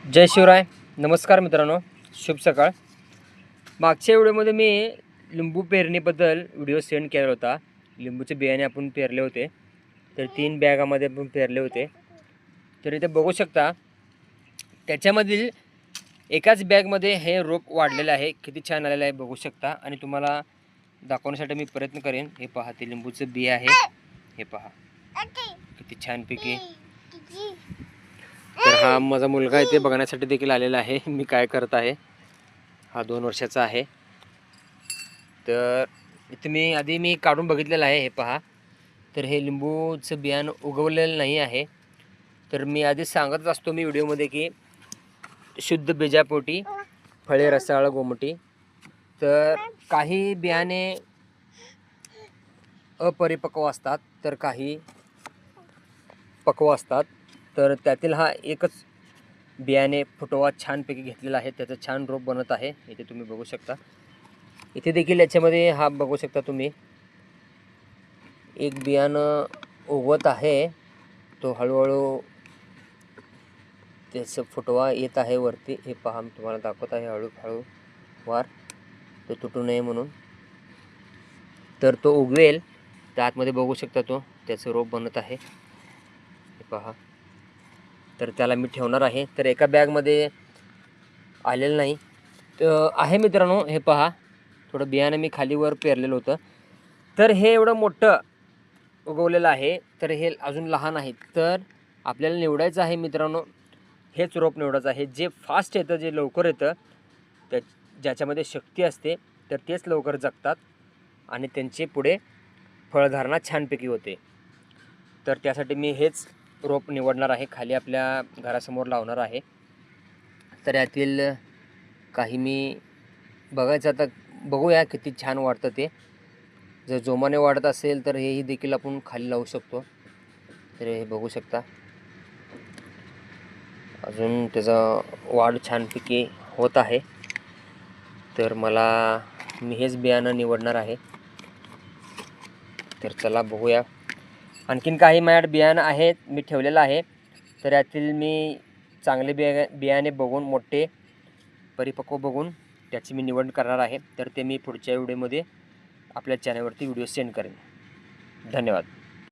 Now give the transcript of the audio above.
जय शिवराय. नमस्कार मित्रांनो, शुभ सकाळ. मागच्या व्हिडिओमध्ये मी लिंबू पेरणीबद्दल व्हिडिओ सेंड केला होता. लिंबूचे बियाणे आपण पेरले होते, तर 3 बॅगामध्ये आपण पेरले होते. तर इथे बघू शकता त्याच्यामधील एकाच बॅगमध्ये हे रोप वाढलेलं आहे. किती छान आलेलं आहे बघू शकता. आणि तुम्हाला दाखवण्यासाठी मी प्रयत्न करेन. हे पहा, ते लिंबूचं बी आहे. हे पहा किती छानपैकी. तर हा माझा मुलगा इथे बघण्यासाठी देखील आलेला आहे मी काय करत आहे. हा 2 वर्षाचा आहे. तर इथे मी काढून बघितलेलं आहे. हे पहा, तर हे लिंबूचं बियाणं उगवलेलं नाही आहे. तर मी आधी सांगतच असतो मी व्हिडिओमध्ये की शुद्ध बीजापोटी फळे रसाळ गोमटी. तर काही बियाणे अपरिपक्व असतात, तर काही पक्व असतात. तर त्यातील हा एकच बियाणे फुटवा छानपैकी घेतलेला आहे. त्याचं छान रोप बनत आहे. इथे तुम्ही बघू शकता. इथे देखील याच्यामध्ये हा बघू शकता तुम्ही, एक बियाणं उगवत आहे. तो हळूहळू त्याचं फुटवा येत आहे वरती. हे पहा, मी तुम्हाला दाखवत आहे हळूहळू वार, तो तुटू नये म्हणून. तर तो उगवेल, त्या आतमध्ये बघू शकता तो त्याचं रोप बनत आहे. हे पहा, तर त्याला मी ठेवणार आहे. तर एका बॅगमध्ये आलेलं नाही तर आहे मित्रांनो. हे पहा, थोडं बियाणं मी खालीवर पेरलेलं होतं. तर हे एवढं मोठं उगवलेलं आहे, तर हे अजून लहान आहे. तर आपल्याला निवडायचं आहे मित्रांनो, हेच रोप निवडायचं आहे जे फास्ट येतं, जे लवकर येतं, त्या ज्याच्यामध्ये शक्ती असते. तर तेच लवकर जगतात आणि त्यांचे पुढे फळधारणा छानपैकी होते. तर त्यासाठी मी हेच रोप निवडणार आहे, खाली आपल्या घरासमोर लावणार आहे. तर यातील काही मी बघायचं, आता बघूया किती छान वाढतं ते. जर जोमाने वाढत असेल तर हेही देखील आपण खाली लावू शकतो. तर हे बघू शकता, अजून त्याचा वाढ छानपैकी होत आहे. तर मी हेच बियाणं निवडणार आहे. तर चला बघूया. आणखीन काही माझ्याकडे बियाणं आहेत, मी ठेवलेलं आहे. तर यातील मी चांगले बियाणे बघून, मोठे परिपक्व बघून त्याची मी निवड करणार आहे. तर ते मी पुढच्या व्हिडिओमध्ये आपल्या चॅनलवरती व्हिडिओ सेंड करेन. धन्यवाद.